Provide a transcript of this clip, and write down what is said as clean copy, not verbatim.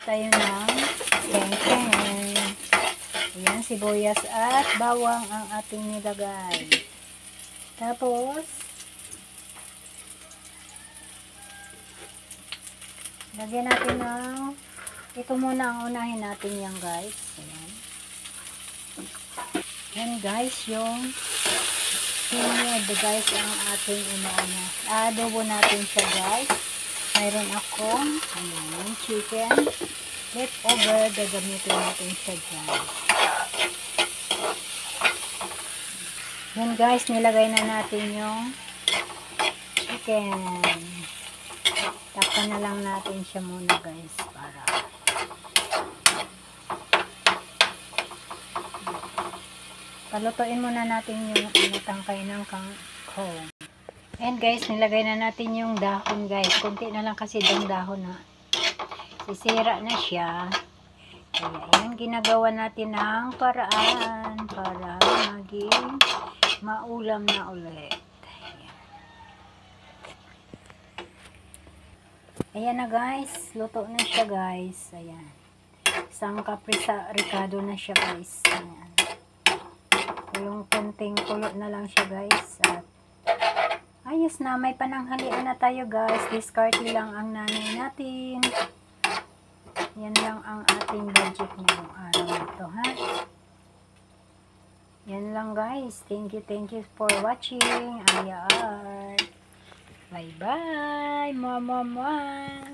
Tayo ng keng-keng. Ayan, sibuyas at bawang ang ating nilagay. Tapos, lagyan natin ng, ito muna ang unahin natin yan guys. Ayan. Yan guys, yung sinid guys ang ating inauna. Adobo natin siya guys. Mayroon akong ayan, chicken leftover. Gagamitin natin siya dyan. Yan guys, nilagay na natin yung chicken. Takpan na lang natin siya muna guys para palutuin muna natin yung tangkay ng kangkong. And guys, nilagay na natin yung dahon guys. Kunti na lang kasi yung dahon na. Sisira na siya. Kaya yan, ginagawa natin ng paraan para maging maulam na ulit. Ayan na guys, luto na siya guys. Ayan. Isang kaprisa ricado na siya guys. Ayan. Yung konting kulo na lang siya guys. At ayos na, may pananghalian na tayo guys. Discarte lang ang nanay natin. Yan lang ang ating budget ngayong araw na ito, ha? Yan lang guys. Thank you for watching. Aya Art. Bye bye. Mwah, mwah, mwah.